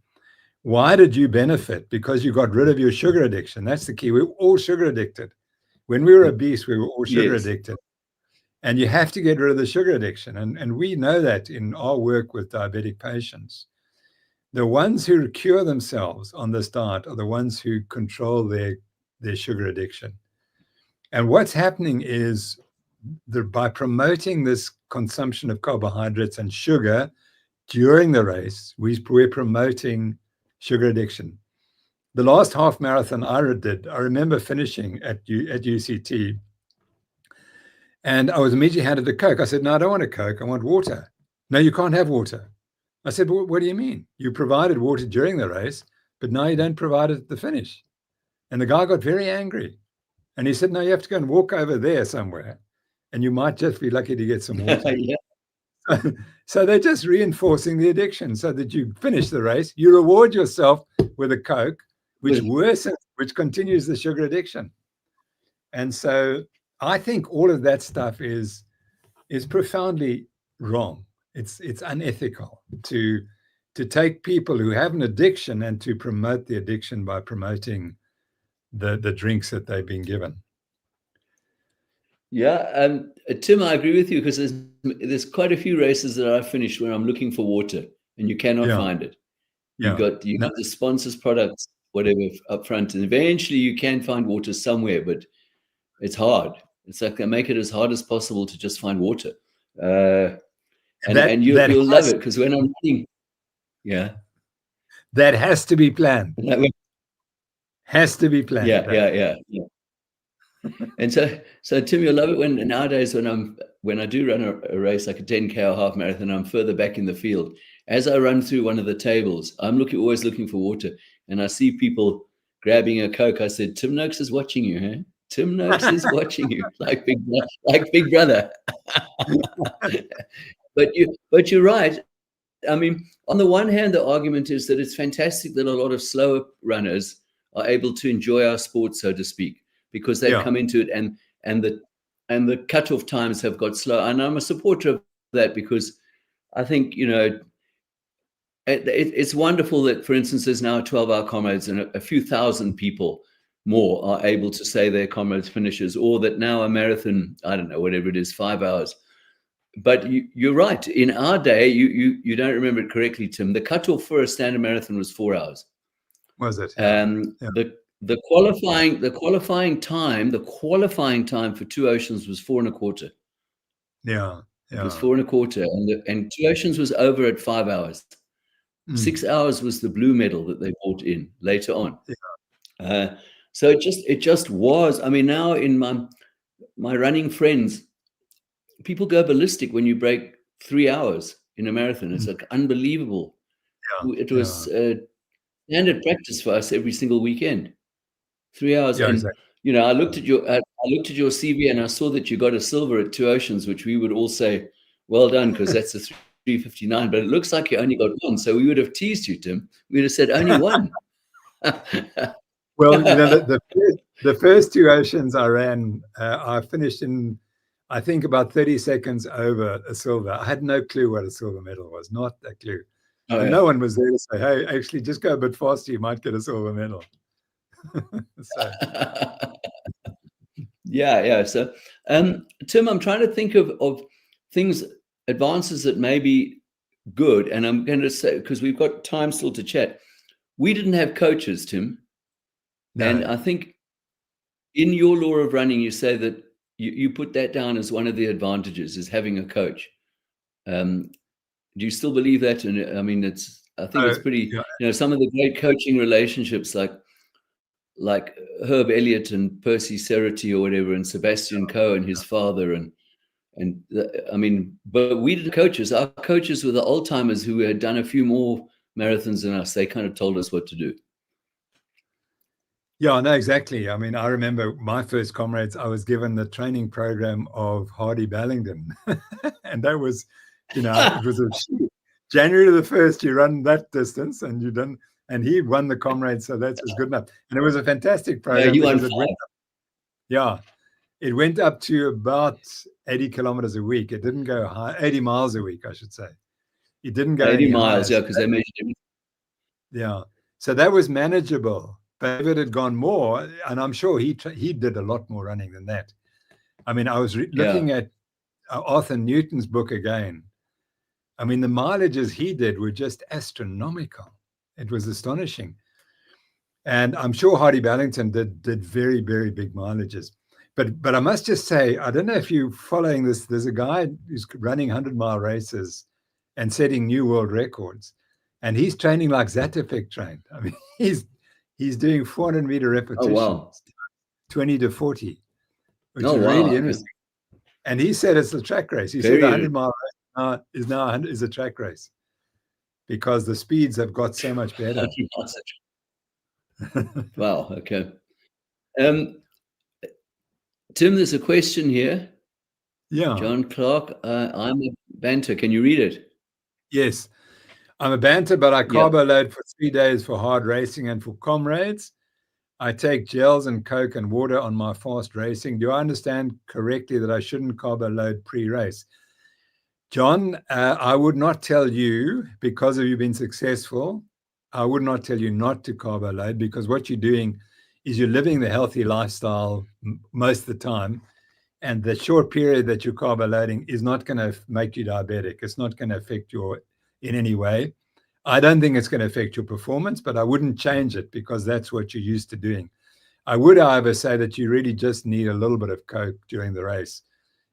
Why did you benefit? Because you got rid of your sugar addiction. That's the key. We were all sugar addicted. When we were obese, we were all sugar addicted. And you have to get rid of the sugar addiction. And we know that in our work with diabetic patients. The ones who cure themselves on this diet are the ones who control their sugar addiction. And what's happening is by promoting this consumption of carbohydrates and sugar during the race, we're promoting sugar addiction. The last half marathon I remember finishing at UCT, and I was immediately handed a Coke. I said, no, I don't want a Coke, I want water. No, you can't have water. I said, well, what do you mean? You provided water during the race, but now you don't provide it at the finish. And the guy got very angry. And he said, no, you have to go and walk over there somewhere, and you might just be lucky to get some water. So they're just reinforcing the addiction so that you finish the race, you reward yourself with a Coke, which worsens, which continues the sugar addiction. And so I think all of that stuff is profoundly wrong. It's unethical to take people who have an addiction and to promote the addiction by promoting the drinks that they've been given. Yeah, Tim, I agree with you, because there's quite a few races that I finished where I'm looking for water and you cannot find it. You got the sponsors' products, whatever, up front, and eventually you can find water somewhere, but it's hard. It's like they make it as hard as possible to just find water. And you'll love it, because when I'm running, that has to be planned. Has to be planned. Yeah. And so Tim, you'll love it when nowadays when I do run a race like a 10K or half marathon, I'm further back in the field. As I run through one of the tables, I'm always looking for water, and I see people grabbing a Coke. I said, Tim Noakes is watching you, huh? Tim Noakes is watching you, like Big Brother. But you're right. I mean, on the one hand, the argument is that it's fantastic that a lot of slower runners are able to enjoy our sport, so to speak, because they've come into it and the cutoff times have got slow. And I'm a supporter of that, because I think, it's wonderful that, for instance, there's now 12-hour comrades, and a few thousand people more are able to say their comrades finishes, or that now a marathon, I don't know, whatever it is, 5 hours. But you're right. In our day, you don't remember it correctly, Tim. The cutoff for a standard marathon was 4 hours. Was it? The qualifying time for Two Oceans was 4 1/4. Yeah. It was 4 1/4, and Two Oceans was over at 5 hours. 6 hours was the blue medal that they brought in later on. So it just was. I mean, now in my running friends, people go ballistic when you break 3 hours in a marathon. It's like unbelievable. It was standard practice for us every single weekend. 3 hours. And exactly. I looked at your CV, and I saw that you got a silver at Two Oceans, which we would all say, well done, because that's a 3:59, but it looks like you only got one. So we would have teased you, Tim. We would have said only one. Well, the first 2 oceans I ran, I finished in, I think, about 30 seconds over a silver. I had no clue what a silver medal was, not a clue. Oh, and yeah. no one was there to say, hey, actually, just go a bit faster, you might get a silver medal. So. Yeah. So, Tim, I'm trying to think of things, advances that may be good. And I'm going to say, because we've got time still to chat, we didn't have coaches, Tim. No. And I think in your law of running, you say that you put that down as one of the advantages, is having a coach. Do you still believe that? And I mean, I think it's pretty, yeah. some of the great coaching relationships like Herb Elliott and Percy Cerruti or whatever, and Sebastian Coe and his father, I mean, but we did coaches. Our coaches were the old timers who had done a few more marathons than us. They kind of told us what to do. Yeah, no, exactly. I mean, I remember my first comrades, I was given the training program of Hardy Ballington. And that was, it was January the 1st, you run that distance and you done, and he won the comrades. So that was good enough. And it was a fantastic program. Yeah, it went up to about 80 kilometers a week. It didn't go high, 80 miles a week, I should say. It didn't go 80 any miles, higher. yeah, because they measured everything. Yeah. So that was manageable. But if it had gone more, and I'm sure he did a lot more running than that. I mean, I was looking at Arthur Newton's book again. I mean, the mileages he did were just astronomical. It was astonishing. And I'm sure Hardy Ballington did very, very big mileages. But I must just say, I don't know if you're following this. There's a guy who's running 100-mile races and setting new world records. And he's training like Zatopek trained. I mean, he's doing 400-meter repetitions, 20 to 40, which is really interesting. And he said it's a track race. He said the 100-mile race is a track race because the speeds have got so much better. Wow. Okay. Tim, there's a question here. Yeah. John Clark, I'm a banter. Can you read it? Yes. I'm a banter, but I carbo load for 3 days for hard racing and for comrades. I take gels and Coke and water on my fast racing. Do I understand correctly that I shouldn't carbo load pre-race? John, I would not tell you, because of you being successful, I would not tell you not to carbo load, because what you're doing is you're living the healthy lifestyle most of the time. And the short period that you're carbo loading is not going to make you diabetic. It's not going to affect you in any way. I don't think it's going to affect your performance, but I wouldn't change it because that's what you're used to doing. I would, however, say that you really just need a little bit of Coke during the race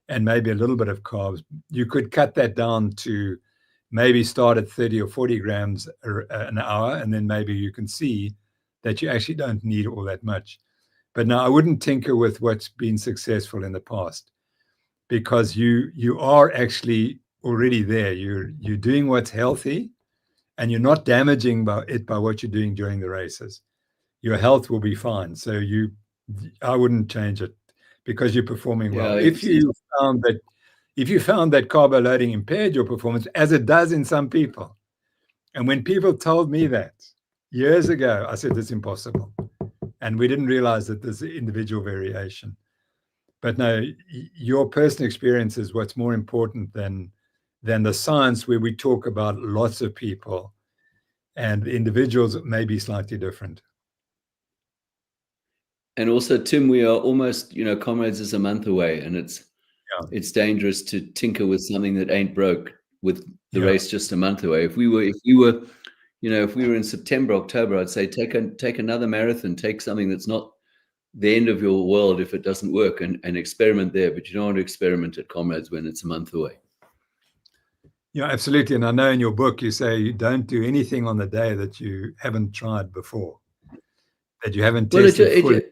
and maybe a little bit of carbs. You could cut that down to maybe start at 30 or 40 grams an hour, and then maybe you can see that you actually don't need all that much. But no, I wouldn't tinker with what's been successful in the past, because you are actually already there. You're doing what's healthy, and you're not damaging by what you're doing during the races. Your health will be fine. So I wouldn't change it because you're performing well. If you found that carbo loading impaired your performance, as it does in some people, and when people told me that years ago, I said, it's impossible. And we didn't realize that there's individual variation. But no, your personal experience is what's more important than the science, where we talk about lots of people and individuals may be slightly different. And also, Tim, we are almost, comrades is a month away, and it's dangerous to tinker with something that ain't broke with the race just a month away. If we were in September, October, I'd say take another marathon, take something that's not the end of your world if it doesn't work, and experiment there. But you don't want to experiment at comrades when it's a month away. Yeah, absolutely. And I know in your book, you say you don't do anything on the day that you haven't tried before, that you haven't tested fully.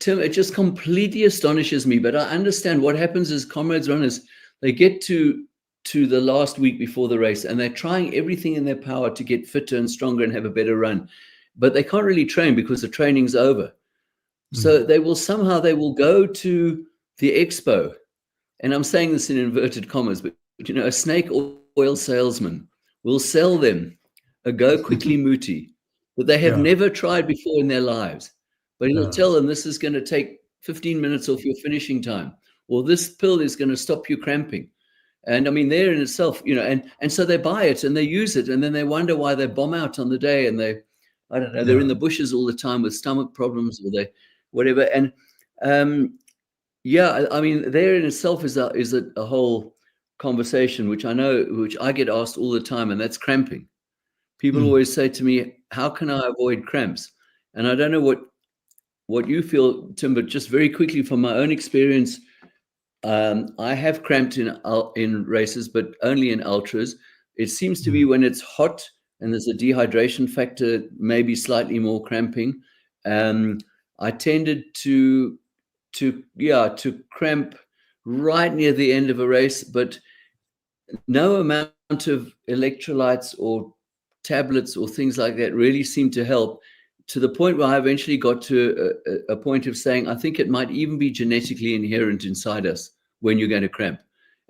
Tim, it just completely astonishes me, but I understand what happens is comrades runners, they get to the last week before the race, and they're trying everything in their power to get fitter and stronger and have a better run, but they can't really train because the training's over. So they will go to the expo and I'm saying this in inverted commas, but you know, a snake oil salesman will sell them a go quickly mootie that they have never tried before in their lives. But he'll tell them this is going to take 15 minutes off your finishing time, or this pill is going to stop you cramping. And I mean, there in itself, you know, and so they buy it and they use it, and then they wonder why they bomb out on the day, and they, I don't know, they're in the bushes all the time with stomach problems, or they, whatever. And yeah, I mean, there in itself is a whole conversation, which I get asked all the time, and that's cramping. People always say to me, how can I avoid cramps? And I don't know what you feel, Tim, but just very quickly from my own experience, I have cramped in races, but only in ultras. It seems to be when it's hot and there's a dehydration factor, maybe slightly more cramping. I tended to cramp right near the end of a race, but no amount of electrolytes or tablets or things like that really seemed to help, to the point where I eventually got to a point of saying, I think it might even be genetically inherent inside us when you're going to cramp.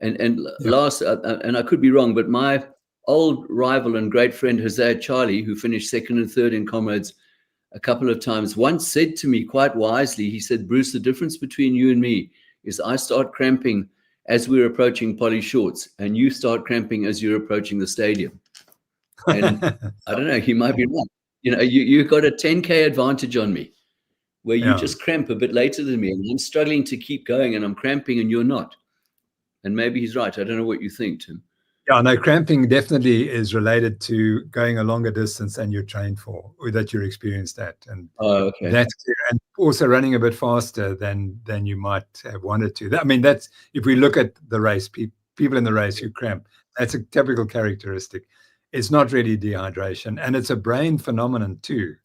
And last, and I could be wrong, but my old rival and great friend, Jose Charlie, who finished second and third in Comrades a couple of times, once said to me quite wisely, he said, Bruce, the difference between you and me is I start cramping as we're approaching Polly Shorts, and you start cramping as you're approaching the stadium. And I don't know, he might be wrong. You know, you've got a 10K advantage on me, where you just cramp a bit later than me, and I'm struggling to keep going, and I'm cramping and you're not. And maybe he's right. I don't know what you think, Tim. Yeah, no, cramping definitely is related to going a longer distance than you're trained for, or that you're experienced at. And that's clear. And also running a bit faster than you might have wanted to. I mean, that's, if we look at the race, people in the race who cramp, that's a typical characteristic. It's not really dehydration, and it's a brain phenomenon too,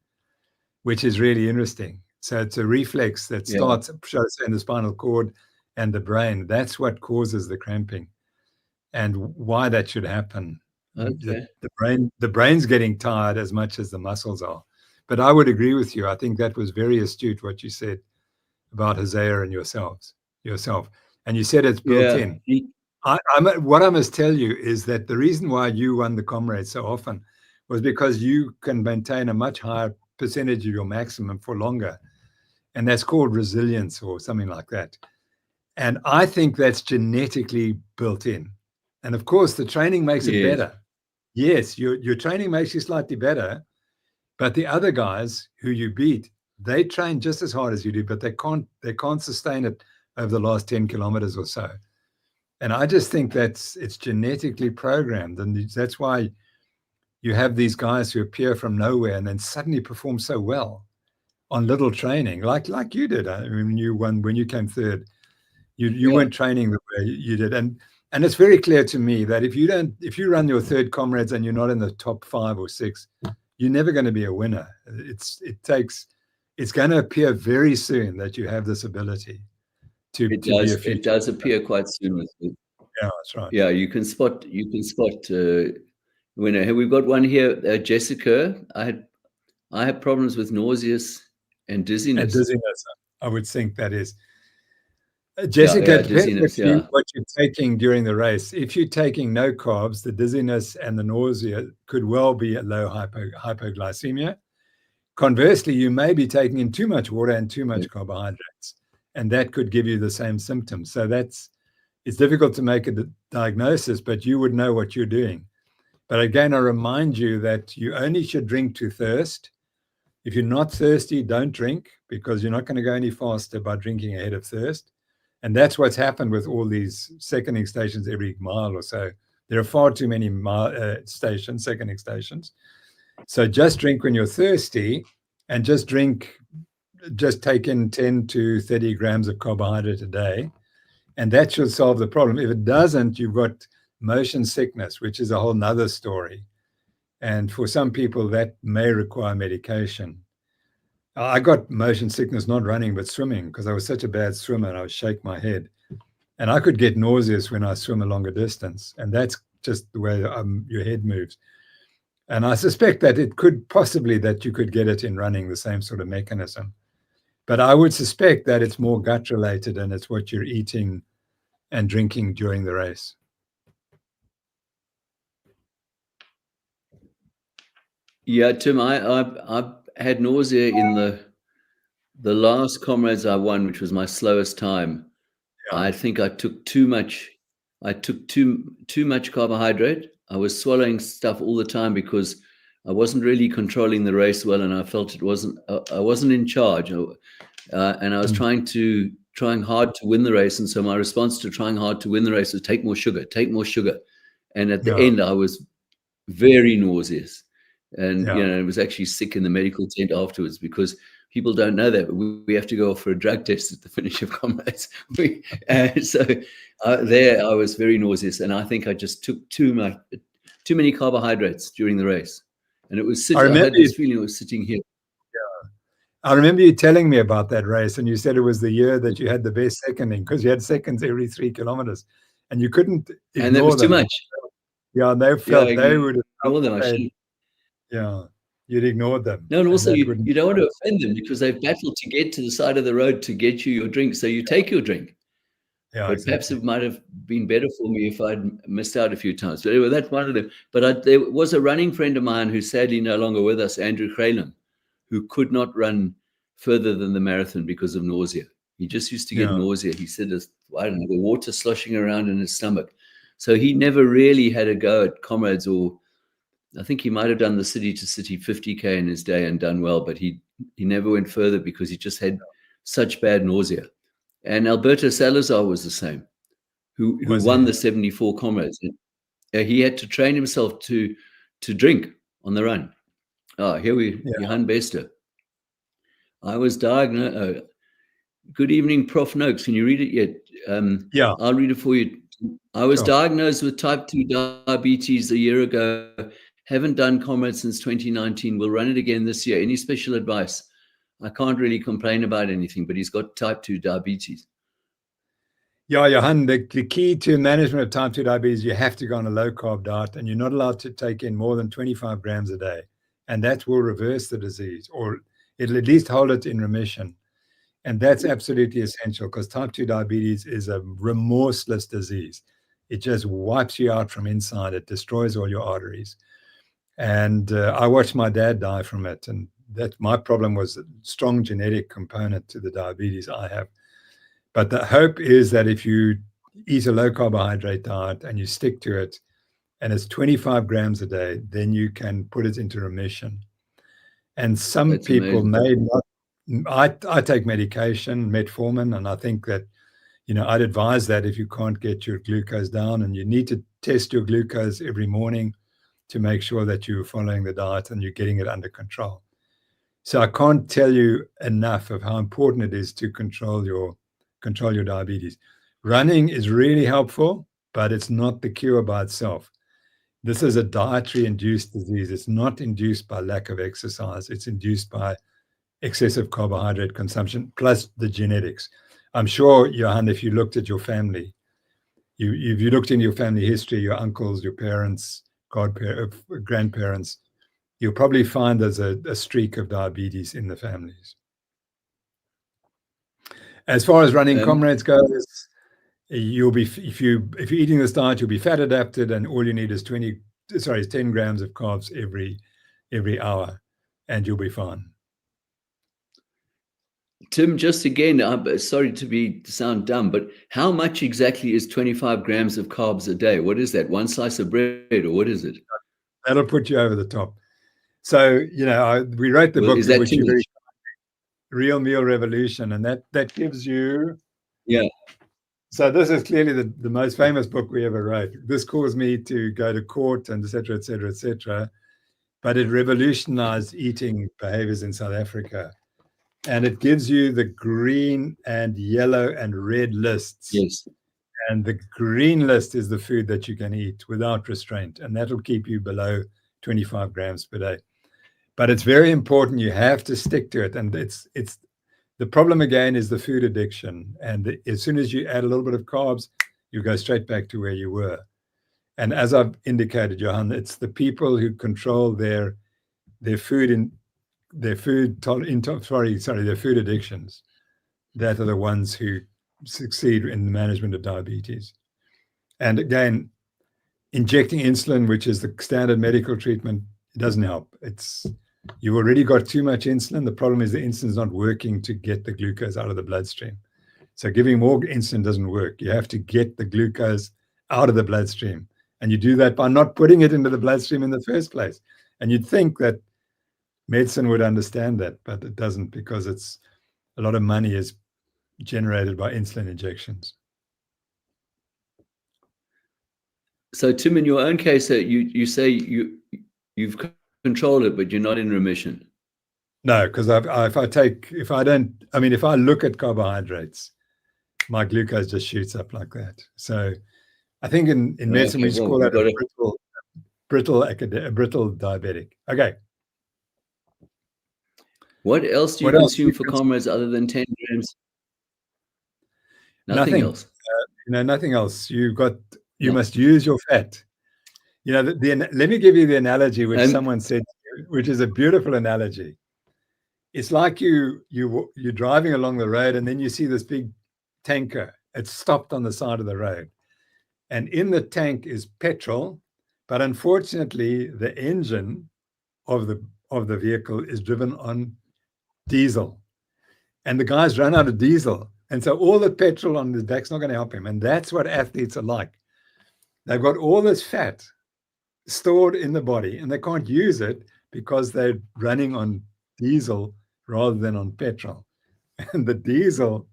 which is really interesting. So it's a reflex that starts in the spinal cord and the brain. That's what causes the cramping. And why that should happen. The brain's getting tired as much as the muscles are. But I would agree with you. I think that was very astute what you said about Hosea and yourself. And you said it's built in. What I must tell you is that the reason why you won the Comrades so often was because you can maintain a much higher percentage of your maximum for longer. And that's called resilience or something like that. And I think that's genetically built in. And of course, the training makes it better. Yes, your training makes you slightly better, but the other guys who you beat, they train just as hard as you do, but they can't sustain it over the last 10 kilometers or so. And I just think it's genetically programmed, and that's why you have these guys who appear from nowhere and then suddenly perform so well on little training, like you did. I mean, when you came third, you weren't training the way you did, and it's very clear to me that if you run your third Comrades and you're not in the top 5 or 6, you're never going to be a winner. It's going to appear very soon that you have this ability to be a feature. It does appear quite soon with you. Yeah, that's right. Yeah, you can spot winner. We've got one here, Jessica. I had problems with nauseous and dizziness. I would think that is. Jessica, depends what you're taking during the race. If you're taking no carbs, the dizziness and the nausea could well be a low hypoglycemia. Conversely, you may be taking in too much water and too much carbohydrates, and that could give you the same symptoms. So it's difficult to make a diagnosis, but you would know what you're doing. But again, I remind you that you only should drink to thirst. If you're not thirsty, don't drink, because you're not going to go any faster by drinking ahead of thirst. And that's what's happened with all these seconding stations every mile or so. There are far too many seconding stations. So just drink when you're thirsty, and just take in 10 to 30 grams of carbohydrate a day. And that should solve the problem. If it doesn't, you've got motion sickness, which is a whole nother story. And for some people, that may require medication. I got motion sickness, not running, but swimming, because I was such a bad swimmer and I would shake my head. And I could get nauseous when I swim a longer distance. And that's just the way your head moves. And I suspect that it could possibly that you could get it in running, the same sort of mechanism. But I would suspect that it's more gut related, and it's what you're eating and drinking during the race? Yeah, Tim, I had nausea in the last Comrades I won, which was my slowest time. Yeah. I think I took too much. I took too much carbohydrate. I was swallowing stuff all the time because I wasn't really controlling the race well, and I felt I wasn't in charge, and I was trying hard to win the race. And so my response to trying hard to win the race was take more sugar. And at the end, I was very nauseous, and I was actually sick in the medical tent afterwards, because people don't know that, but we have to go off for a drug test at the finish of Comrades. So there I was very nauseous, and I think I just took too many carbohydrates during the race, and it was sitting. I had this feeling it was sitting here. I remember you telling me about that race, and you said it was the year that you had the best seconding, because you had seconds every 3 kilometers, and you couldn't ignore and that was them. too much. Yeah, they felt they would ignore them. Yeah, you'd ignored them. No, and also you don't want to offend them, because they've battled to get to the side of the road to get you your drink, so you take your drink. Yeah, but perhaps it might have been better for me if I'd missed out a few times. But anyway, that's one of them. But there was a running friend of mine who's sadly no longer with us, Andrew Craylon, who could not run further than the marathon because of nausea. He just used to get nausea. He said, I don't know, the water sloshing around in his stomach. So he never really had a go at Comrades, or I think he might have done the city to city 50K in his day and done well, but he never went further because he just had such bad nausea. And Alberto Salazar was the same, who won the 74 Comrades. He had to train himself to drink on the run. Johan Bester. I was diagnosed. Good evening, Prof. Noakes. Can you read it yet? I'll read it for you. I was diagnosed with type 2 diabetes a year ago. Haven't done Comrades since 2019. Will run it again this year. Any special advice? I can't really complain about anything, but he's got type 2 diabetes. Yeah, Johan, the key to management of type 2 diabetes, you have to go on a low-carb diet, and you're not allowed to take in more than 25 grams a day. And that will reverse the disease, or it'll at least hold it in remission. And that's absolutely essential, because type 2 diabetes is a remorseless disease. It just wipes you out from inside. It destroys all your arteries. And I watched my dad die from it. And that my problem was a strong genetic component to the diabetes I have. But the hope is that if you eat a low carbohydrate diet and you stick to it, and it's 25 grams a day, then you can put it into remission. And some people may not. I take medication, metformin, and I think that, I'd advise that if you can't get your glucose down, and you need to test your glucose every morning to make sure that you're following the diet and you're getting it under control. So I can't tell you enough of how important it is to control your diabetes. Running is really helpful, but it's not the cure by itself. This is a dietary induced disease. It's not induced by lack of exercise. It's induced by excessive carbohydrate consumption, plus the genetics. I'm sure, Johan, if you looked at your family, if you looked in your family history, your uncles, your parents, grandparents, you'll probably find there's a streak of diabetes in the families. As far as running Comrades goes, you'll be, if you're eating this diet, you'll be fat adapted, and all you need is 10 grams of carbs every hour, and you'll be fine. Tim, just again, I'm sorry to sound dumb, but how much exactly is 25 grams of carbs a day? What is that? One slice of bread, or what is it? That'll put you over the top. So, we wrote the book, which is very Real Meal Revolution, and that gives you. Yeah. So this is clearly the most famous book we ever wrote. This caused me to go to court, and et cetera, et cetera, et cetera. But it revolutionized eating behaviors in South Africa. And it gives you the green and yellow and red lists. Yes. And the green list is the food that you can eat without restraint. And that'll keep you below 25 grams per day. But it's very important. You have to stick to it. And it's the problem again is the food addiction. And as soon as you add a little bit of carbs, you go straight back to where you were. And as I've indicated, Johan, it's the people who control their food their food addictions that are the ones who succeed in the management of diabetes. And again, injecting insulin, which is the standard medical treatment, it doesn't help. You've already got too much insulin. The problem is the insulin's not working to get the glucose out of the bloodstream. So giving more insulin doesn't work. You have to get the glucose out of the bloodstream. And you do that by not putting it into the bloodstream in the first place. And you'd think that medicine would understand that, but it doesn't, because a lot of money is generated by insulin injections. So Tim, in your own case, you say you've controlled it, but you're not in remission. No, because if I look at carbohydrates, my glucose just shoots up like that. So I think in medicine, we just call that a brittle diabetic. Okay. What else do you consume for comrades other than 10 grams? Nothing else. Nothing else. You must use your fat. Let me give you the analogy which someone said, which is a beautiful analogy. It's like you're driving along the road, and then you see this big tanker. It's stopped on the side of the road, and in the tank is petrol, but unfortunately, the engine of the vehicle is driven on diesel, and the guy's run out of diesel, and so all the petrol on his back's not going to help him. And that's what athletes are like. They've got all this fat stored in the body, and they can't use it because they're running on diesel rather than on petrol. And the diesel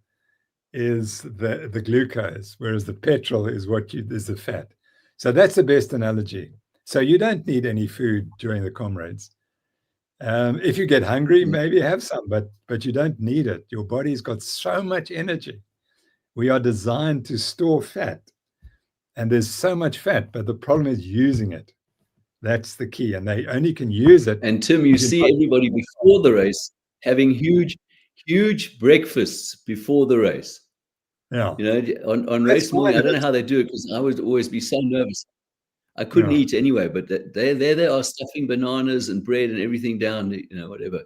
is the glucose, whereas the petrol is is the fat. So that's the best analogy. So you don't need any food during the comrades. If you get hungry, maybe have some, but you don't need it. Your body's got so much energy. We are designed to store fat, and there's so much fat, but the problem is using it. That's the key, and they only can use it. And Tim, you see everybody before the race having huge breakfasts before the race. Yeah. On race morning, I don't know how they do it, because I would always be so nervous. I couldn't eat anyway, but they are stuffing bananas and bread and everything down, whatever.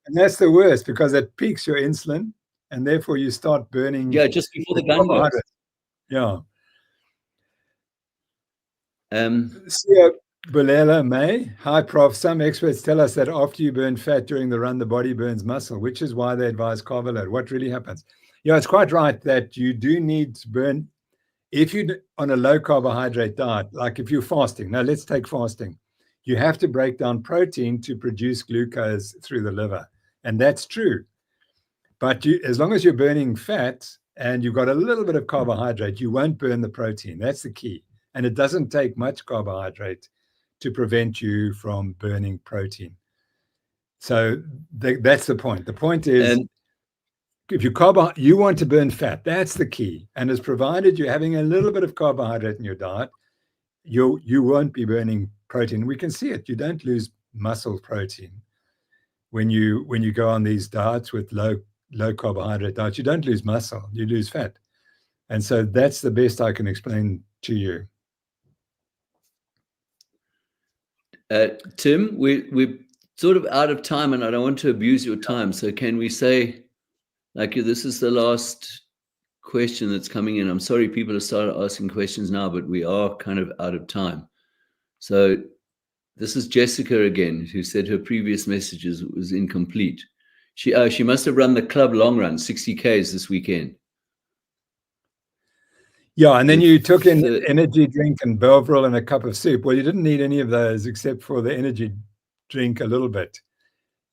And that's the worst, because it peaks your insulin, and therefore you start burning. Yeah, just before the gun goes. Yeah. Um, Bulela May, hi Prof. Some experts tell us that after you burn fat during the run, the body burns muscle, which is why they advise carb load. What really happens? Yeah, it's quite right that you do need to burn. If you're on a low carbohydrate diet, like if you're fasting, now let's take fasting, you have to break down protein to produce glucose through the liver. And that's true. But as long as you're burning fat and you've got a little bit of carbohydrate, you won't burn the protein. That's the key. And it doesn't take much carbohydrate to prevent you from burning protein. So that's the point. The point is, if you want to burn fat, that's the key. And as provided you're having a little bit of carbohydrate in your diet, you won't be burning protein. We can see it. You don't lose muscle protein when you go on these diets with low carbohydrate diets. You don't lose muscle, you lose fat. And so that's the best I can explain to you. Tim, we're sort of out of time, and I don't want to abuse your time. So can we say, like, this is the last question that's coming in. I'm sorry people have started asking questions now, but we are kind of out of time. So this is Jessica again, who said her previous messages was incomplete. She must have run the club long run, 60 Ks this weekend. Yeah, and then you took in energy drink and Visceral and a cup of soup. Well, you didn't need any of those except for the energy drink a little bit.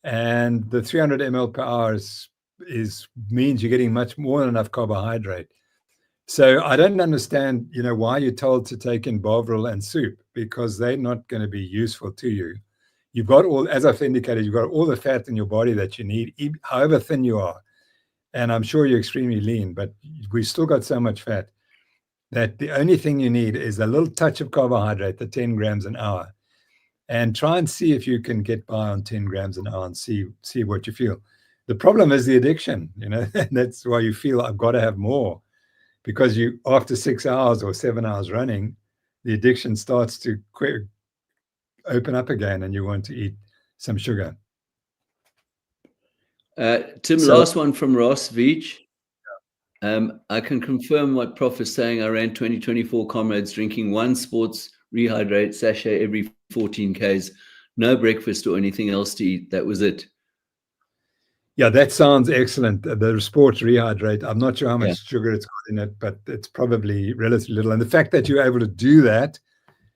And the 300 ml per hour means you're getting much more than enough carbohydrate. So I don't understand, why you're told to take in Visceral and soup, because they're not going to be useful to you. You've got as I've indicated, you've got all the fat in your body that you need, however thin you are. And I'm sure you're extremely lean, but we've still got so much fat that the only thing you need is a little touch of carbohydrate, the 10 grams an hour, and try and see if you can get by on 10 grams an hour and see what you feel. The problem is the addiction, and that's why you feel I've got to have more, because after 6 hours or 7 hours running, the addiction starts to open up again and you want to eat some sugar. Tim, last one from Ross Veach. I can confirm what Prof is saying. I ran 2024 comrades drinking 1 sports rehydrate sachet every 14 Ks, no breakfast or anything else to eat. That was it. Yeah, that sounds excellent. The sports rehydrate, I'm not sure how much sugar it's got in it, but it's probably relatively little. And the fact that you're able to do that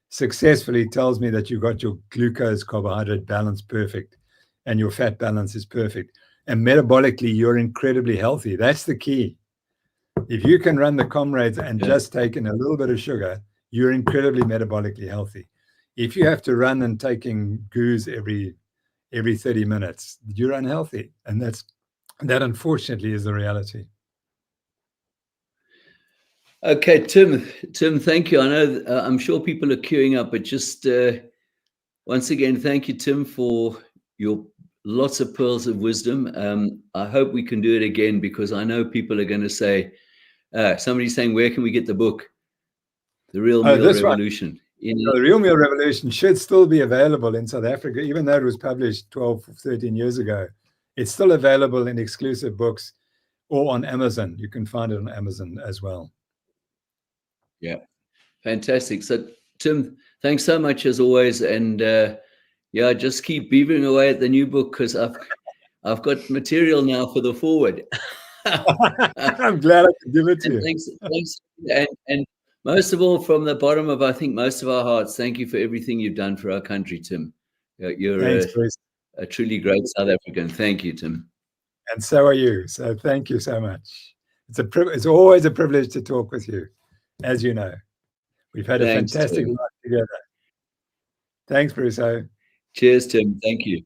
successfully tells me that you've got your glucose carbohydrate balance perfect and your fat balance is perfect. And metabolically, you're incredibly healthy. That's the key. If you can run the comrades and just take in a little bit of sugar, you're incredibly metabolically healthy. If you have to run and taking goos every 30 minutes, you're unhealthy. And that unfortunately is the reality. Okay, Tim, thank you. I know, I'm sure people are queuing up, but just once again, thank you, Tim, for your lots of pearls of wisdom. I hope we can do it again, because I know people are going to say, somebody's saying, where can we get the book? The Real Meal Revolution. The Real Meal Revolution should still be available in South Africa, even though it was published 12, 13 years ago. It's still available in exclusive books or on Amazon. You can find it on Amazon as well. Yeah, fantastic. So, Tim, thanks so much as always. And yeah, just keep beavering away at the new book, because I've got material now for the forward. I'm glad I could give it to you. Thanks. And most of all, from the bottom of, I think, most of our hearts, thank you for everything you've done for our country, Tim. You're a truly great South African. Thank you, Tim. And so are you. So thank you so much. It's always a privilege to talk with you, as you know. We've had a fantastic life together. Thanks, Bruce. Cheers, Tim. Thank you.